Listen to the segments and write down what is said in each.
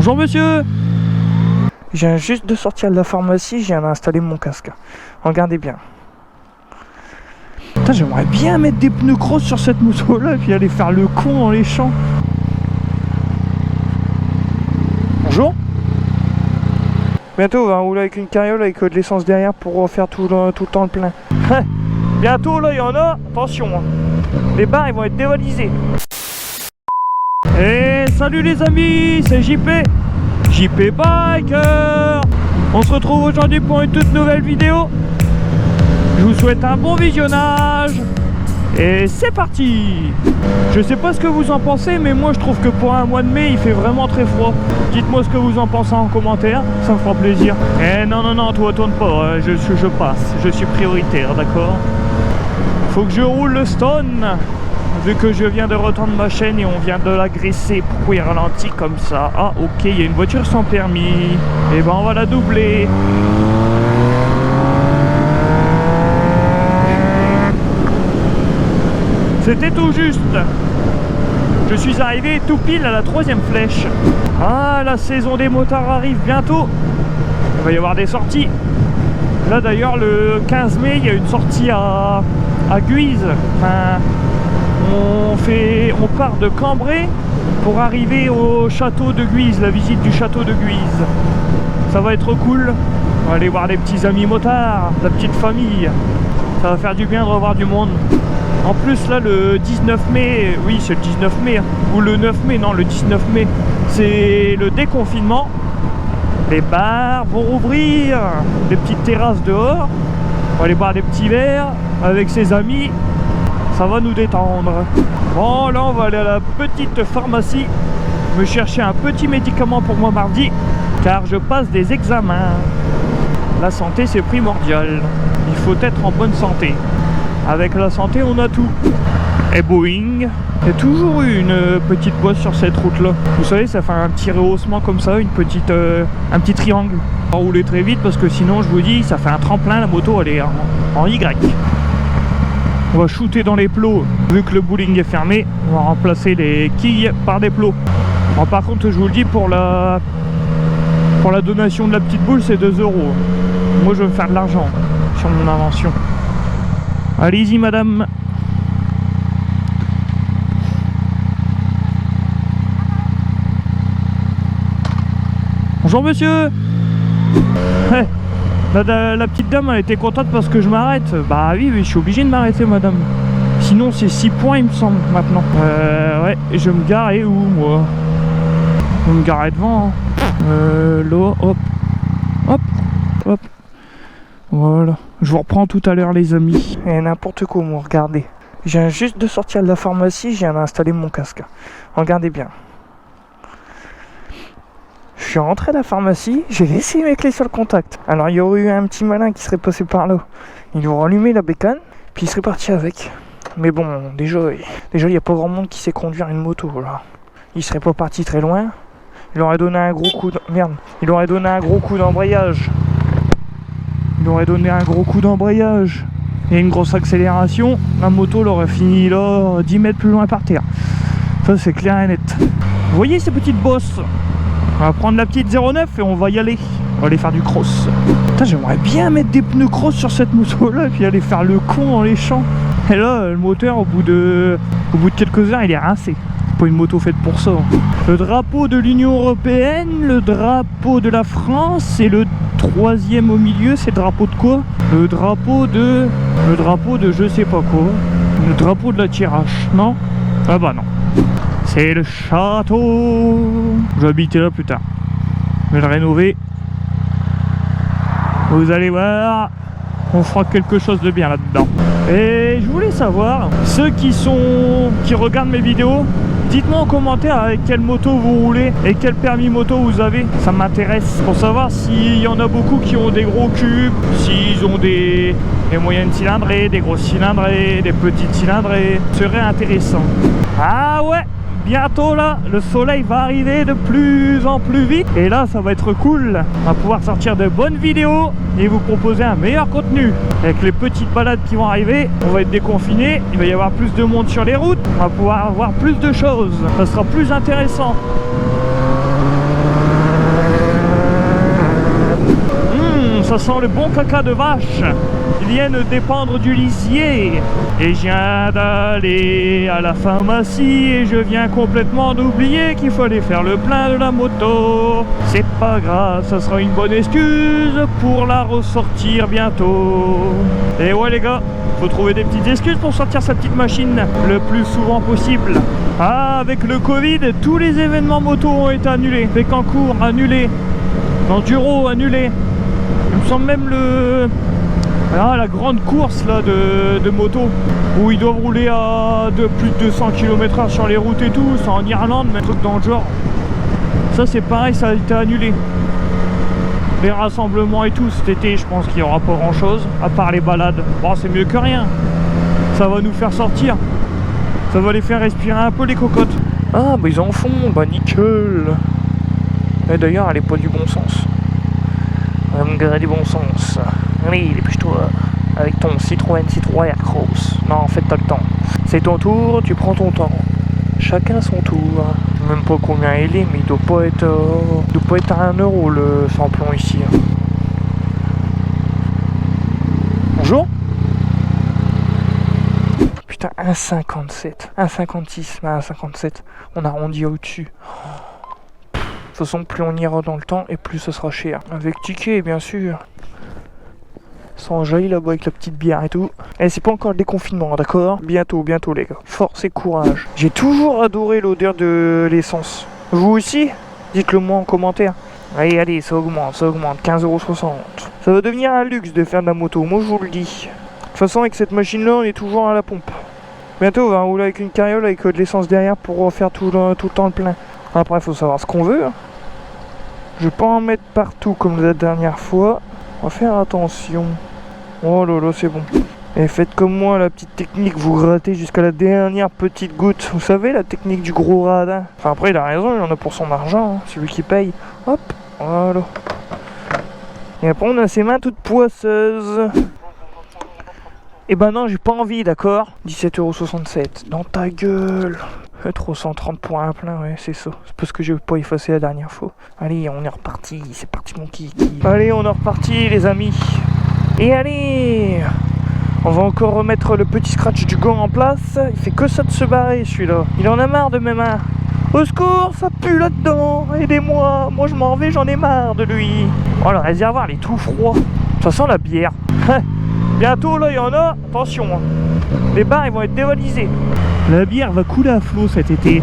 Bonjour monsieur. Je viens juste de sortir de la pharmacie, je viens d'installer mon casque. Regardez bien. Putain, j'aimerais bien mettre des pneus cross sur cette moto là et puis aller faire le con dans les champs. Bonjour. Bientôt on va rouler avec une carriole avec de l'essence derrière pour refaire tout le temps le plein. Bientôt là il y en a, attention hein. Les barres ils vont être dévalisés. Et salut les amis, c'est JP Biker. On se retrouve aujourd'hui pour une toute nouvelle vidéo. Je vous souhaite un bon visionnage. Et c'est parti. Je sais pas ce que vous en pensez, mais moi je trouve que pour un mois de mai il fait vraiment très froid. Dites-moi ce que vous en pensez en commentaire, ça me fera plaisir. Eh non, toi tourne pas, je passe, je suis prioritaire, d'accord. Faut que je roule le stone. Vu que je viens de retendre ma chaîne et on vient de l'agresser, pourquoi il ralentit comme ça? Ah ok, il y a une voiture sans permis. Et ben on va la doubler. C'était tout juste. Je suis arrivé tout pile à la 3e flèche. Ah, la saison des motards arrive bientôt. Il va y avoir des sorties. Là d'ailleurs le 15 mai il y a une sortie à Guise. Enfin, on part de Cambrai pour arriver au château de Guise, la visite du château de Guise. Ça va être cool. On va aller voir les petits amis motards, la petite famille. Ça va faire du bien de revoir du monde. En plus là le 19 mai, oui c'est le 19 mai, ou le 9 mai, non le 19 mai, c'est le déconfinement. Les bars vont rouvrir, des petites terrasses dehors. On va aller boire des petits verres avec ses amis. Ça va nous détendre. Bon là on va aller à la petite pharmacie me chercher un petit médicament pour moi mardi, car je passe des examens. La santé c'est primordial. Il faut être en bonne santé. Avec la santé on a tout. Et Boeing. Il y a toujours eu une petite bosse sur cette route là. Vous savez ça fait un petit rehaussement comme ça, un petit triangle. On va rouler très vite parce que sinon je vous dis ça fait un tremplin, la moto elle est en Y. On va shooter dans les plots. Vu que le bowling est fermé, on va remplacer les quilles par des plots. Alors, par contre je vous le dis, pour la donation de la petite boule c'est 2 €. Moi je veux faire de l'argent sur mon invention. Allez-y madame. Bonjour monsieur. La petite dame elle était contente parce que je m'arrête. Bah oui, je suis obligé de m'arrêter madame. Sinon c'est 6 points il me semble maintenant. Ouais, et je vais me garer où moi? Je vais me garer devant hein. Là, hop. Voilà. Je vous reprends tout à l'heure les amis. Et n'importe quoi moi, regardez. Je viens juste de sortir de la pharmacie, je viens d'installer mon casque. Regardez bien. Je suis rentré à la pharmacie, j'ai laissé mes clés sur le contact. Alors il y aurait eu un petit malin qui serait passé par là. Il aurait allumé la bécane, puis il serait parti avec. Mais bon, déjà il n'y a pas grand monde qui sait conduire une moto là. Il serait pas parti très loin. Il aurait donné un gros coup Il aurait donné un gros coup d'embrayage. Et une grosse accélération. La moto l'aurait fini là 10 mètres plus loin par terre. Ça c'est clair et net. Vous voyez ces petites bosses? On va prendre la petite 09 et on va y aller. On va aller faire du cross. Putain, j'aimerais bien mettre des pneus cross sur cette moto là et puis aller faire le con dans les champs. Et là, le moteur au bout de quelques heures, il est rincé. C'est pas une moto faite pour ça. Le drapeau de l'Union Européenne, le drapeau de la France et le 3e au milieu, c'est le drapeau de quoi? Le drapeau de je sais pas quoi. Le drapeau de la Thiérache, non? Ah bah non. C'est le château. Je vais habiter là plus tard. Je vais le rénover. Vous allez voir, on fera quelque chose de bien là-dedans. Et je voulais savoir, ceux qui regardent mes vidéos, dites-moi en commentaire avec quelle moto vous roulez et quel permis moto vous avez. Ça m'intéresse pour savoir s'il y en a beaucoup qui ont des gros cubes, s'ils ont des moyennes cylindrées, des grosses cylindrées, des petites cylindrées. Ce serait intéressant. Ah ouais, bientôt là, le soleil va arriver de plus en plus vite. Et là, ça va être cool. On va pouvoir sortir de bonnes vidéos et vous proposer un meilleur contenu. Avec les petites balades qui vont arriver, on va être déconfiné. Il va y avoir plus de monde sur les routes. On va pouvoir voir plus de choses. Ça sera plus intéressant. Ça sent le bon caca de vache. Ils viennent dépendre du lisier. Et je viens d'aller à la pharmacie et je viens complètement d'oublier qu'il fallait faire le plein de la moto. C'est pas grave, ça sera une bonne excuse pour la ressortir bientôt. Et ouais les gars, faut trouver des petites excuses pour sortir sa petite machine le plus souvent possible. Ah, avec le Covid, tous les événements moto ont été annulés. Bécancour annulé. Enduro annulé. Il me semble même la grande course là de moto où ils doivent rouler à plus de 200 km/h sur les routes et tout. C'est en Irlande, mais un truc dans le genre. Ça c'est pareil, ça a été annulé. Les rassemblements et tout cet été, je pense qu'il n'y aura pas grand chose à part les balades. Bon, c'est mieux que rien. Ça va nous faire sortir. Ça va les faire respirer un peu les cocottes. Ah bah ils en font, bah nickel. Et d'ailleurs elle est pas du bon sens. Elle me garde du bon sens. Allez, dépêche-toi. Avec ton Citroën Aircross. Non, en fait t'as le temps. C'est ton tour, tu prends ton temps. Chacun son tour. Je sais même pas combien il est, mais il doit pas être à 1 euro le samplon ici. Bonjour. Putain, 1,57. 1,56, mais 1,57. On arrondit au-dessus. De toute façon, plus on ira dans le temps et plus ce sera cher. Avec ticket, bien sûr. Sans jaillit là-bas avec la petite bière et tout. Et c'est pas encore le déconfinement, d'accord? Bientôt les gars. Force et courage. J'ai toujours adoré l'odeur de l'essence. Vous aussi? Dites-le moi en commentaire. Allez, ça augmente. 15,60 €. Ça va devenir un luxe de faire de la moto, moi je vous le dis. De toute façon, avec cette machine-là, on est toujours à la pompe. Bientôt, on va rouler avec une carriole avec de l'essence derrière pour faire tout le temps le plein. Après, il faut savoir ce qu'on veut. Je vais pas en mettre partout comme la dernière fois. On va faire attention. Oh là là, c'est bon. Et faites comme moi, la petite technique, vous grattez jusqu'à la dernière petite goutte. Vous savez, la technique du gros radin. Enfin, après, il a raison, il en a pour son argent. Hein. C'est lui qui paye. Hop, voilà. Et après, on a ses mains toutes poisseuses. Eh ben non, j'ai pas envie, d'accord? 17,67 € dans ta gueule. 330 pour un plein, ouais, c'est ça. C'est parce que j'ai pas effacé la dernière fois. Allez, on est reparti. C'est parti, mon kiki. Allez, on est reparti, les amis. Et allez, on va encore remettre le petit scratch du gant en place. Il fait que ça de se barrer, celui-là. Il en a marre de mes mains. Au secours, ça pue là-dedans. Aidez-moi. Moi, je m'en vais, j'en ai marre de lui. Oh, le réservoir, il est tout froid. Ça sent la bière. Bientôt, là, il y en a. Attention, hein. Les bars, ils vont être dévalisés. La bière va couler à flot cet été.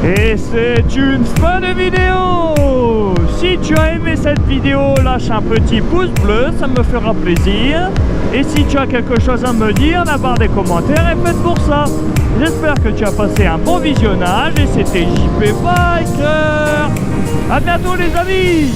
Et c'est une fin de vidéo. Si tu as aimé cette vidéo, lâche un petit pouce bleu, ça me fera plaisir. Et si tu as quelque chose à me dire, la barre des commentaires est faite pour ça. J'espère que tu as passé un bon visionnage et c'était JP Biker. A bientôt les amis.